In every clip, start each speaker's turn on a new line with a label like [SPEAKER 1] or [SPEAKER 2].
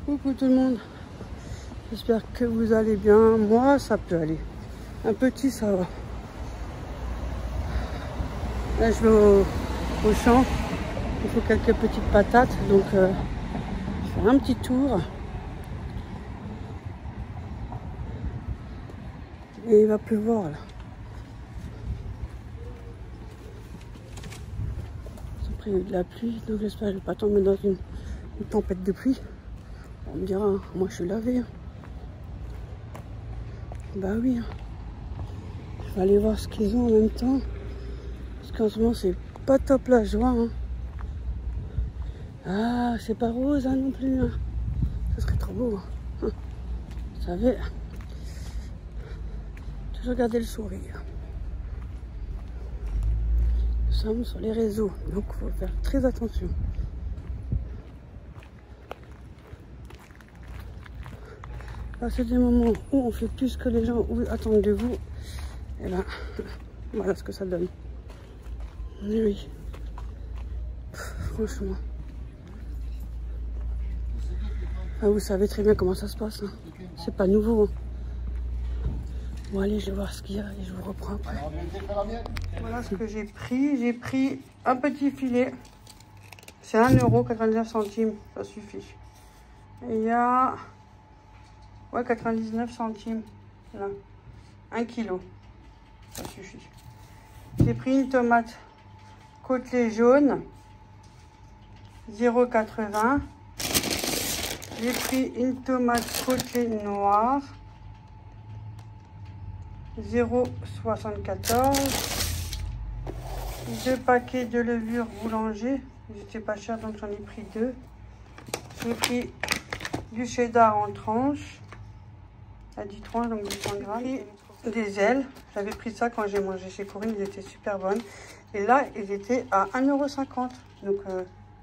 [SPEAKER 1] Coucou tout le monde, j'espère que vous allez bien. Moi ça peut aller, un petit ça va. Là je vais au champ, il faut quelques petites patates, donc je fais un petit tour. Et il va pleuvoir là. Après il y a eu de la pluie, donc j'espère que je ne vais pas tomber dans une tempête de pluie. On me dira, moi je suis lavé. Hein. Bah oui. Hein. Je vais aller voir ce qu'ils ont en même temps. Parce qu'en ce moment c'est pas top la joie. Hein. Ah, c'est pas rose hein, non plus. Hein. Ça serait trop beau. Hein. Vous savez, toujours garder le sourire. Nous sommes sur les réseaux, donc il faut faire très attention. À partir du moment où on fait plus que les gens attendent de vous, et ben voilà ce que ça donne. Mais oui, franchement. Ah, vous savez très bien comment ça se passe. Hein. C'est pas nouveau. Hein. Bon allez, je vais voir ce qu'il y a et je vous reprends après. Voilà ce que j'ai pris. J'ai pris un petit filet. C'est 1,99 €, ça suffit. Et il y a... ouais, 99 centimes. Là. 1 kg. Ça suffit. J'ai pris une tomate côtelée jaune. 0,80 €. J'ai pris une tomate côtelée noire. 0,74 €. 2 paquets de levure boulanger. C'était pas cher donc j'en ai pris 2. J'ai pris du cheddar en tranches. À 10 tranches, donc 200 grammes. Et des ailes. J'avais pris ça quand j'ai mangé chez Corinne. Ils étaient super bonnes. Et là, ils étaient à 1,50 €. Donc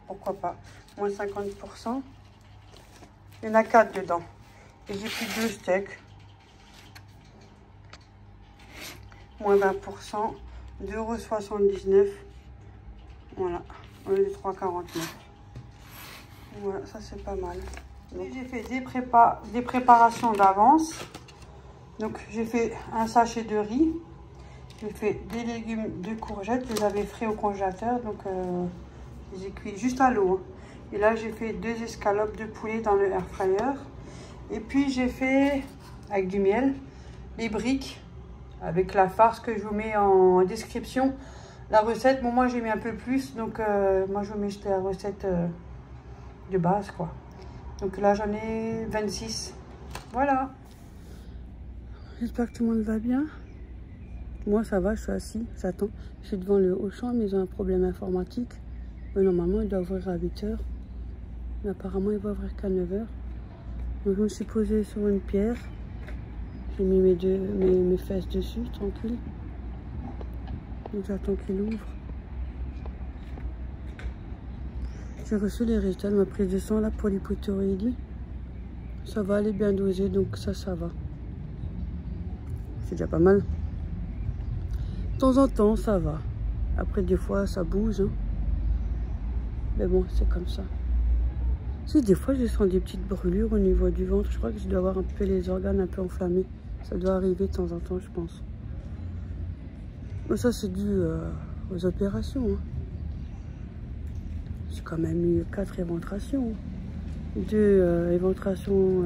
[SPEAKER 1] pourquoi pas. Moins 50%. Il y en a 4 dedans. Et j'ai pris 2 steaks. Moins 20%. 2,79 €. Voilà. On est 3,49 €. Voilà, ça c'est pas mal. J'ai fait des préparations d'avance. Donc j'ai fait un sachet de riz. J'ai fait des légumes, de courgettes. Je les avais frais au congélateur. Donc je les ai cuits juste à l'eau. Et là j'ai fait 2 escalopes de poulet dans le air fryer. Et puis j'ai fait, avec du miel, les briques. Avec la farce que je vous mets en description. La recette, bon moi j'ai mis un peu plus. Donc moi je vous mets la recette de base quoi. Donc là j'en ai 26. Voilà. J'espère que tout le monde va bien. Moi ça va, je suis assis, j'attends. Je suis devant le Auchan, mais ils ont un problème informatique. Normalement il doit ouvrir à 8 h. Mais apparemment il va ouvrir qu'à 9 h. Donc je me suis posée sur une pierre. J'ai mis mes fesses dessus, tranquille. Donc j'attends qu'il ouvre. J'ai reçu les résultats de ma prise de sang là pour l'hypothyroïdie. Ça va, elle est bien dosée, donc ça va. C'est déjà pas mal. De temps en temps, ça va. Après, des fois, ça bouge. Hein. Mais bon, c'est comme ça. Si, des fois, je sens des petites brûlures au niveau du ventre. Je crois que je dois avoir un peu les organes un peu enflammés. Ça doit arriver de temps en temps, je pense. Mais ça, c'est dû aux opérations. Hein. J'ai quand même eu 4 éventrations. 2 éventrations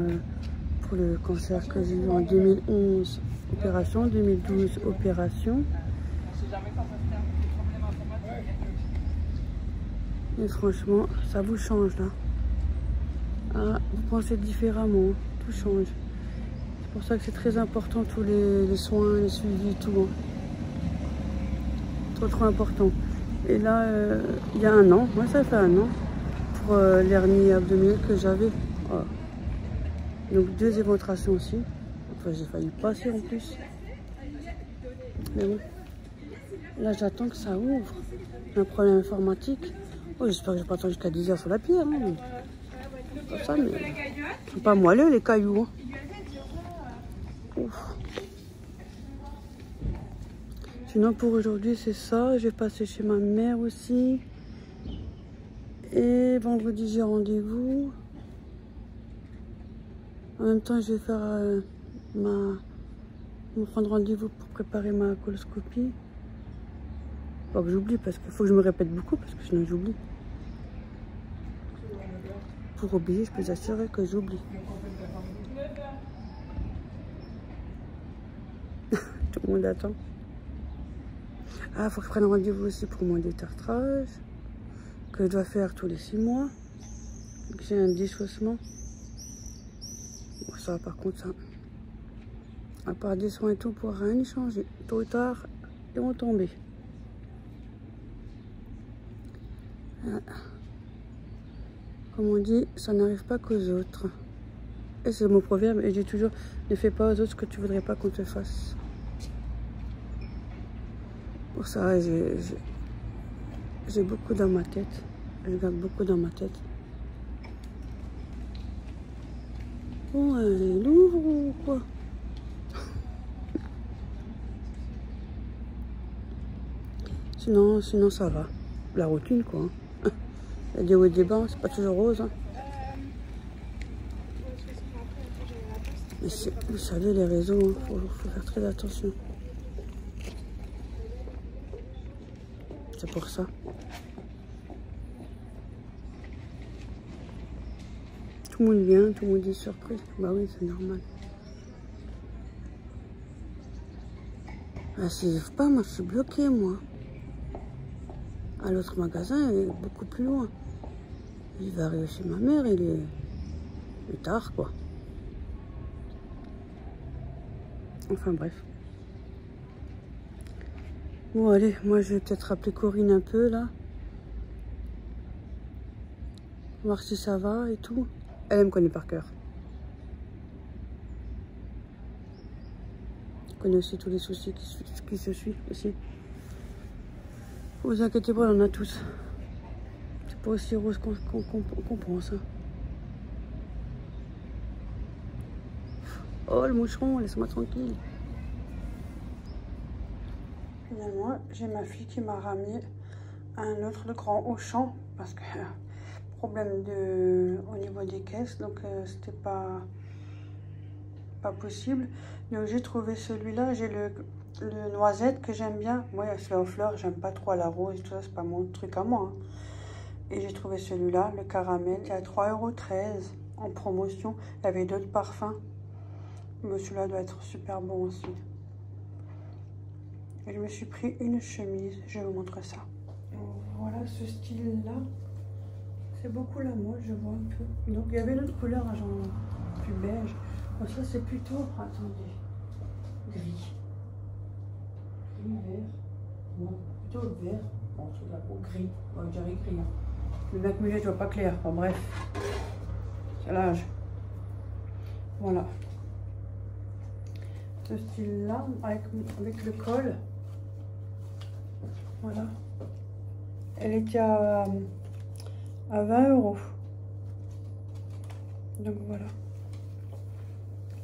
[SPEAKER 1] pour le cancer que j'ai eu en 2011. Opération, 2012, opération. Et franchement, ça vous change là. Ah, vous pensez différemment, tout change. C'est pour ça que c'est très important tous les soins, les suivis, tout. Trop important. Et là, il y a 1 an, moi ça fait 1 an, pour l'hernie abdominale que j'avais. Oh. Donc 2 éventrations aussi. Enfin, j'ai failli passer en plus. Mais bon. Là, j'attends que ça ouvre. J'ai un problème informatique. Oh, j'espère que je vais pas attendre jusqu'à 10 h sur la pierre. Hein. Comme ça, mais ils sont pas moelleux les cailloux. Hein. Ouf. Sinon, pour aujourd'hui, c'est ça. Je vais passer chez ma mère aussi. Et vendredi, j'ai rendez-vous. En même temps, je vais faire me prendre rendez-vous pour préparer ma coloscopie. Pas que j'oublie, parce qu'il faut que je me répète beaucoup, parce que sinon j'oublie. Pour oublier, je peux vous assurer que j'oublie. Tout le monde attend. Ah, il faut que je prenne rendez-vous aussi pour mon détartrage, que je dois faire tous les 6 mois. J'ai un déchaussement. Bon, ça, par contre, ça, à part des soins et tout, pour rien y changer. Tôt ou tard, ils vont tomber. Ah. Comme on dit, ça n'arrive pas qu'aux autres. Et c'est mon proverbe, et je dis toujours, ne fais pas aux autres ce que tu voudrais pas qu'on te fasse. Pour ça, j'ai beaucoup dans ma tête. Je garde beaucoup dans ma tête. Bon, elle est lourde ou quoi? Sinon ça va. La routine, quoi. Il y a des hauts et des bas, c'est pas toujours rose. Hein. Mais vous savez, les réseaux, il faut faire très attention. C'est pour ça. Tout le monde vient, tout le monde est surpris. Bah oui, c'est normal. Ah, si j'arrive pas, moi je suis bloquée, moi. À l'autre magasin, il est beaucoup plus loin. Il va arriver chez ma mère, il est tard, quoi. Enfin bref. Bon, allez, moi je vais peut-être appeler Corinne un peu, là. Voir si ça va et tout. Elle me connaît par cœur. Elle connaît aussi tous les soucis qui se suivent aussi. Vous inquiétez pas, on en a tous. C'est pas aussi rose qu'on pense. Hein. Oh, le moucheron, laisse-moi tranquille. Finalement, j'ai ma fille qui m'a ramené un autre grand Auchan parce que problème au niveau des caisses, donc c'était pas possible. Donc j'ai trouvé celui-là, j'ai le noisette que j'aime bien. Moi, il y a aux fleurs, j'aime pas trop la rose, tout ça, c'est pas mon truc à moi. Hein. Et j'ai trouvé celui-là, le caramel, il est à 3,13 € en promotion. Il y avait d'autres parfums. Mais celui-là doit être super bon aussi. Et je me suis pris une chemise, je vais vous montrer ça. Voilà ce style-là. C'est beaucoup la mode, je vois un peu. Donc il y avait une autre couleur, genre plus beige. Bon, ça c'est plutôt, attendez, gris. Gris, vert. Non, plutôt vert. Bon, c'est la peau gris. Bon, je dirais gris. Hein. Le lac mulet, je vois pas clair. Bon, bref. C'est l'âge. Voilà. Ce style-là, avec le col. Voilà. Elle était à 20 €. Donc voilà.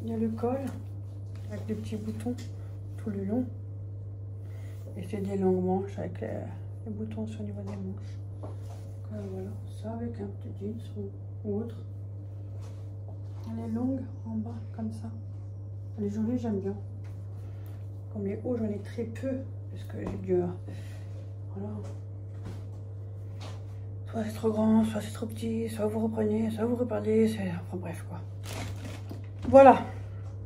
[SPEAKER 1] Il y a le col avec des petits boutons tout le long. Et c'est des longues manches avec les boutons sur le niveau des manches. Donc, voilà, ça avec un petit jeans ou autre. Elle est longue en bas comme ça. Elle est jolie, j'aime bien. Comme les hauts, j'en ai très peu parce que j'ai dû. Voilà. Soit c'est trop grand, soit c'est trop petit, soit vous reprenez, soit vous repardez, enfin bref quoi. Voilà.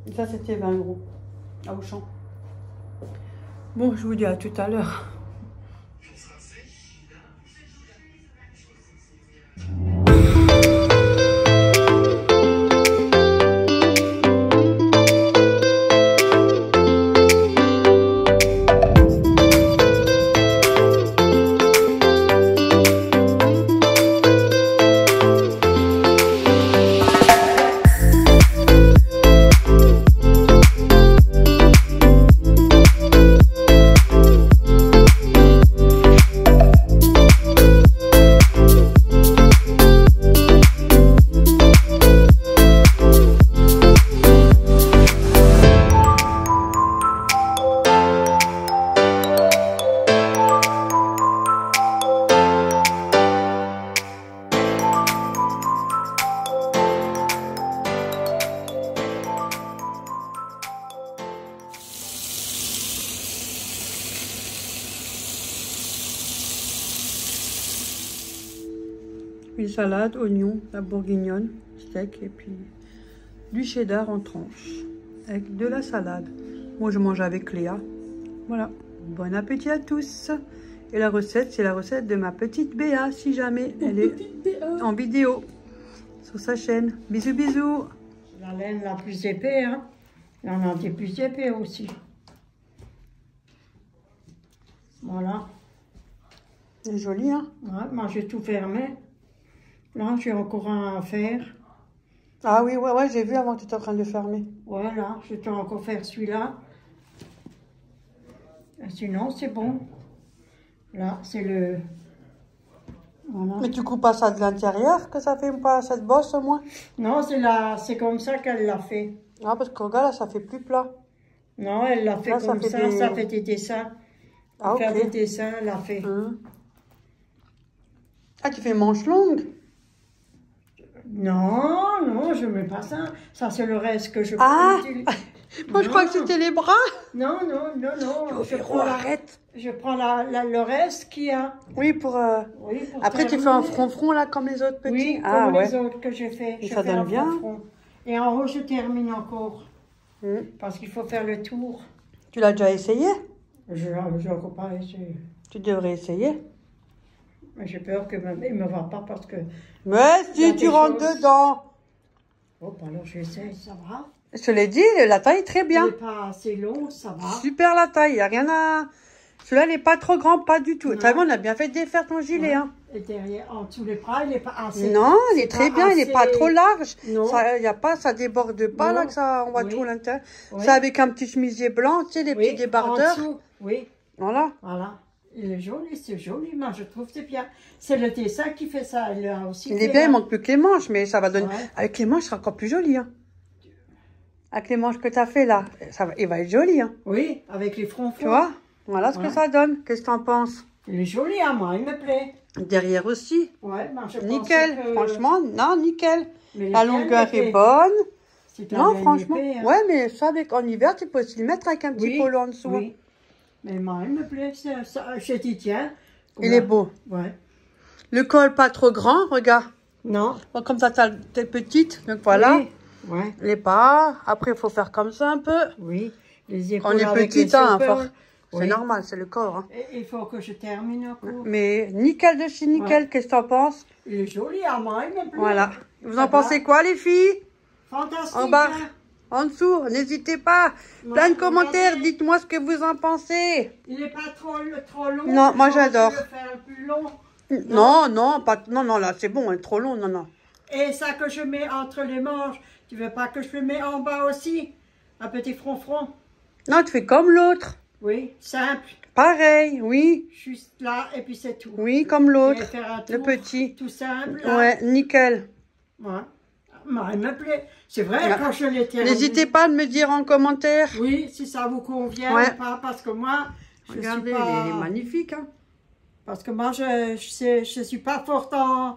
[SPEAKER 1] Et ça c'était 20 € à Auchan. Bon, je vous dis à tout à l'heure. une salade, oignon, la bourguignonne, steak et puis du cheddar en tranches avec de la salade. Moi, je mange avec Léa. Voilà. Bon appétit à tous. Et la recette, c'est la recette de ma petite Béa, si jamais elle est en vidéo sur sa chaîne. Bisous, bisous.
[SPEAKER 2] La laine la plus épais, hein. Il y en a des plus épais aussi. Voilà.
[SPEAKER 1] C'est joli, hein?
[SPEAKER 2] Ouais, moi, j'ai tout fermé. Là, j'ai encore un à faire.
[SPEAKER 1] Ah oui, ouais, j'ai vu avant que tu étais en train de fermer.
[SPEAKER 2] Voilà, je dois encore faire celui-là. Sinon, c'est bon. Là, c'est le... Voilà.
[SPEAKER 1] Mais tu coupes pas ça de l'intérieur, que ça fait pas cette bosse au moins?
[SPEAKER 2] Non, c'est comme ça qu'elle l'a fait.
[SPEAKER 1] Ah, parce que regarde, là, ça fait plus plat.
[SPEAKER 2] Non, elle l'a fait
[SPEAKER 1] là,
[SPEAKER 2] comme ça, ça fait des dessins.
[SPEAKER 1] Ah, ok.
[SPEAKER 2] Faire des dessins, elle l'a fait.
[SPEAKER 1] Ah, tu fais manche longue?
[SPEAKER 2] Non, non, je mets pas ça. Ça, c'est le reste que je
[SPEAKER 1] Ah
[SPEAKER 2] prends.
[SPEAKER 1] Moi, je crois que c'était les bras.
[SPEAKER 2] Non, non, non, non.
[SPEAKER 1] Arrête.
[SPEAKER 2] Je prends le reste qu'il y a.
[SPEAKER 1] Oui, pour...
[SPEAKER 2] Oui, pour
[SPEAKER 1] Après, tu fais un front-front, là, comme les autres petits?
[SPEAKER 2] Oui,
[SPEAKER 1] ah,
[SPEAKER 2] comme
[SPEAKER 1] ouais.
[SPEAKER 2] les autres que j'ai fait.
[SPEAKER 1] Et
[SPEAKER 2] je
[SPEAKER 1] ça
[SPEAKER 2] fais
[SPEAKER 1] donne
[SPEAKER 2] un
[SPEAKER 1] bien.
[SPEAKER 2] front. Et en haut, je termine encore. Parce qu'il faut faire le tour.
[SPEAKER 1] Tu l'as déjà essayé?
[SPEAKER 2] Je n'ai encore pas essayé.
[SPEAKER 1] Tu devrais essayer.
[SPEAKER 2] Mais j'ai peur qu'il ne me voit pas parce que...
[SPEAKER 1] Mais si tu rentres dedans.
[SPEAKER 2] Oh, alors j'essaie, ça va.
[SPEAKER 1] Je te l'ai dit, la taille est très bien.
[SPEAKER 2] Il n'est pas assez long, ça va.
[SPEAKER 1] Super la taille, il n'y a rien à... Celui-là, il n'est pas trop grand, pas du tout. Tu vois, on a bien fait de défaire ton gilet.
[SPEAKER 2] Ouais.
[SPEAKER 1] Hein.
[SPEAKER 2] Et derrière, en dessous les bras, il n'est pas assez...
[SPEAKER 1] Non, il est très bien, il n'est pas trop large.
[SPEAKER 2] Non.
[SPEAKER 1] Ça, y a pas, ça déborde pas,
[SPEAKER 2] Non.
[SPEAKER 1] là, que ça, on voit
[SPEAKER 2] Oui.
[SPEAKER 1] tout l'intérieur.
[SPEAKER 2] Oui.
[SPEAKER 1] C'est avec un petit chemisier blanc, tu sais, les petits débardeurs.
[SPEAKER 2] En dessous, oui.
[SPEAKER 1] Voilà.
[SPEAKER 2] Voilà. Il est joli, c'est joli, moi je trouve que c'est bien. C'est le dessin qui fait ça, il a aussi...
[SPEAKER 1] Il est bien, il manque plus que les manches, mais ça va donner...
[SPEAKER 2] Ouais.
[SPEAKER 1] Avec les manches, il sera encore plus joli. Hein. Avec les manches que tu as fait, là, ça va... il va être joli. Hein.
[SPEAKER 2] Oui, avec les fronts.
[SPEAKER 1] Tu vois? Voilà ce
[SPEAKER 2] Ouais.
[SPEAKER 1] que ça donne. Qu'est-ce que tu en penses?
[SPEAKER 2] Il est joli à moi, il me plaît.
[SPEAKER 1] Derrière aussi.
[SPEAKER 2] Ouais, moi je
[SPEAKER 1] Nickel.
[SPEAKER 2] pensais que...
[SPEAKER 1] Franchement, non, nickel.
[SPEAKER 2] Mais
[SPEAKER 1] La
[SPEAKER 2] bien
[SPEAKER 1] longueur
[SPEAKER 2] épais.
[SPEAKER 1] est bonne.
[SPEAKER 2] C'est un
[SPEAKER 1] Non,
[SPEAKER 2] bien
[SPEAKER 1] franchement.
[SPEAKER 2] épais, hein.
[SPEAKER 1] Ouais, mais ça, avec, en hiver, tu peux aussi le mettre avec un petit
[SPEAKER 2] Oui,
[SPEAKER 1] polo en dessous.
[SPEAKER 2] oui. Mais moi, il me plaît, ça, je t'y tiens.
[SPEAKER 1] Il est beau.
[SPEAKER 2] Ouais.
[SPEAKER 1] Le col pas trop grand, regarde.
[SPEAKER 2] Non.
[SPEAKER 1] Bon, comme ça, t'es petite, donc voilà.
[SPEAKER 2] Oui. Ouais.
[SPEAKER 1] Les pas. Après, il faut faire comme ça un peu.
[SPEAKER 2] Oui. Les
[SPEAKER 1] On
[SPEAKER 2] épaules
[SPEAKER 1] est
[SPEAKER 2] avec
[SPEAKER 1] petite,
[SPEAKER 2] les
[SPEAKER 1] hein,
[SPEAKER 2] épaules.
[SPEAKER 1] fort. C'est
[SPEAKER 2] Oui.
[SPEAKER 1] normal, c'est le corps. Hein.
[SPEAKER 2] Et il faut que je termine un coup.
[SPEAKER 1] Mais nickel de chez nickel, qu'est-ce que t'en penses?
[SPEAKER 2] Il est joli à moi, il me plaît.
[SPEAKER 1] Voilà. Vous
[SPEAKER 2] Ça
[SPEAKER 1] en pensez
[SPEAKER 2] va.
[SPEAKER 1] quoi, les filles?
[SPEAKER 2] Fantastique.
[SPEAKER 1] En bas,
[SPEAKER 2] hein.
[SPEAKER 1] en dessous, n'hésitez pas.
[SPEAKER 2] Ouais,
[SPEAKER 1] Plein de commentaires,
[SPEAKER 2] regardez.
[SPEAKER 1] dites-moi ce que vous en pensez.
[SPEAKER 2] Il n'est pas trop long.
[SPEAKER 1] Non, moi,
[SPEAKER 2] Je pense
[SPEAKER 1] j'adore.
[SPEAKER 2] le faire plus long.
[SPEAKER 1] Non, là, c'est bon, elle est trop long, non.
[SPEAKER 2] Et ça que je mets entre les manches, tu veux pas que je le mets en bas aussi? Un petit front.
[SPEAKER 1] Non, tu fais comme l'autre.
[SPEAKER 2] Oui, simple.
[SPEAKER 1] Pareil, oui.
[SPEAKER 2] Juste là, et puis c'est tout.
[SPEAKER 1] Oui, comme
[SPEAKER 2] Et
[SPEAKER 1] l'autre.
[SPEAKER 2] faire un
[SPEAKER 1] Le
[SPEAKER 2] tour
[SPEAKER 1] petit.
[SPEAKER 2] Tout simple. Là.
[SPEAKER 1] Ouais, nickel.
[SPEAKER 2] Ouais. Moi, il me plaît. C'est vrai,
[SPEAKER 1] Voilà.
[SPEAKER 2] quand je l'ai terminé.
[SPEAKER 1] N'hésitez pas à me dire en commentaire.
[SPEAKER 2] Oui, si ça vous convient
[SPEAKER 1] Ouais.
[SPEAKER 2] ou pas, parce que moi, je
[SPEAKER 1] Regardez,
[SPEAKER 2] suis pas...
[SPEAKER 1] il est magnifique. Hein.
[SPEAKER 2] Parce que moi, je suis pas forte en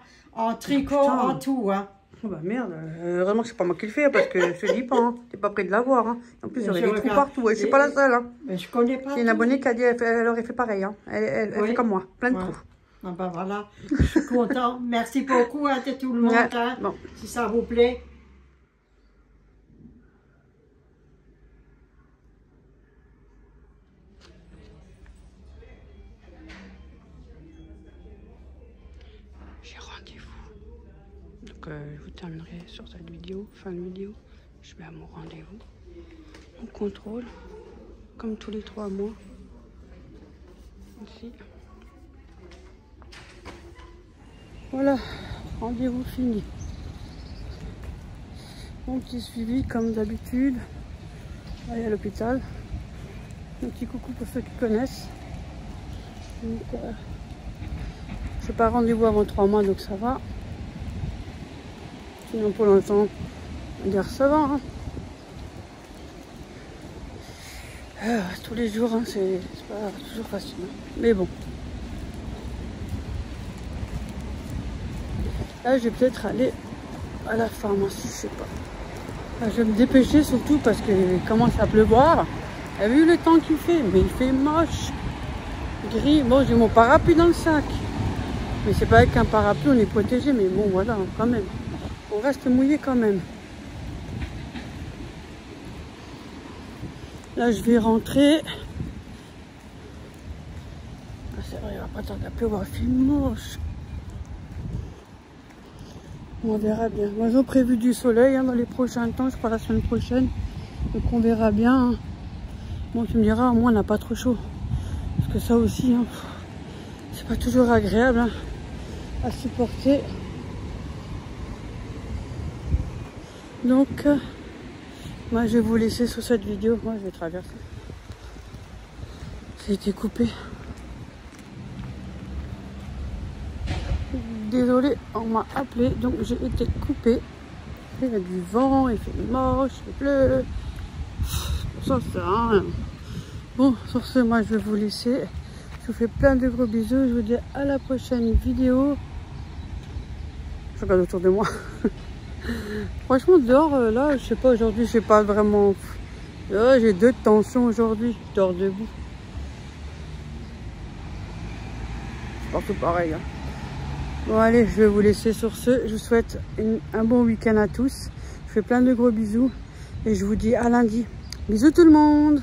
[SPEAKER 2] tricot,
[SPEAKER 1] Putain.
[SPEAKER 2] en tout. Hein.
[SPEAKER 1] Oh bah merde, heureusement que c'est pas moi qui le fais, parce que je te dis pas, hein. T'es pas près de l'avoir. Hein. En plus, il y aurait
[SPEAKER 2] Je
[SPEAKER 1] des trous
[SPEAKER 2] regarde.
[SPEAKER 1] partout, et je suis pas la seule. Hein.
[SPEAKER 2] Mais je connais pas
[SPEAKER 1] C'est une
[SPEAKER 2] tout.
[SPEAKER 1] abonnée qui a dit, elle aurait fait pareil. Hein. Elle
[SPEAKER 2] Oui.
[SPEAKER 1] fait comme moi, plein de
[SPEAKER 2] Ouais.
[SPEAKER 1] trous.
[SPEAKER 2] Ah ben voilà, je suis content. Merci beaucoup à tout le monde,
[SPEAKER 1] Ouais.
[SPEAKER 2] hein,
[SPEAKER 1] Bon.
[SPEAKER 2] si ça vous plaît.
[SPEAKER 1] J'ai rendez-vous. Donc, je vous terminerai sur cette vidéo, fin de vidéo. Je vais à mon rendez-vous. On contrôle, comme tous les 3 mois. Ici. Voilà, rendez-vous fini. Mon petit suivi comme d'habitude. Allez à l'hôpital. Un petit coucou pour ceux qui connaissent. Donc, je n'ai pas rendez-vous avant 3 mois, donc ça va. Sinon pour l'instant, on va dire ça va. Hein. Tous les jours, hein, c'est pas toujours facile. Hein. Mais bon. Là, je vais peut-être aller à la pharmacie, je sais pas. Là, je vais me dépêcher surtout parce qu'il commence à pleuvoir. T'as vu le temps qu'il fait? Mais il fait moche. Gris. Bon, j'ai mon parapluie dans le sac. Mais c'est pas avec un parapluie, on est protégé, mais bon, voilà, quand même. On reste mouillé quand même. Là, je vais rentrer. Ah, c'est vrai, il va pas tarder à pleuvoir, il fait moche. On verra bien. Moi, j'ai prévu du soleil hein, dans les prochains temps, je crois la semaine prochaine. Donc, on verra bien. Hein. Bon, tu me diras, au moins, on n'a pas trop chaud. Parce que ça aussi, hein, c'est pas toujours agréable hein, à supporter. Donc, moi, je vais vous laisser sur cette vidéo. Moi, je vais traverser. Ça a été coupé. Désolée, on m'a appelé, donc j'ai été coupée. Il y a du vent, il fait moche, il pleut. Ça sert à rien. Bon, sur ce, moi, je vais vous laisser. Je vous fais plein de gros bisous. Je vous dis à la prochaine vidéo. Je regarde autour de moi. Franchement, dehors, là, je sais pas, aujourd'hui, je sais pas vraiment. Là, j'ai 2 tensions aujourd'hui. Je dors debout. C'est partout pareil. Hein. Bon, allez, je vais vous laisser sur ce. Je vous souhaite un bon week-end à tous. Je vous fais plein de gros bisous. Et je vous dis à lundi. Bisous tout le monde!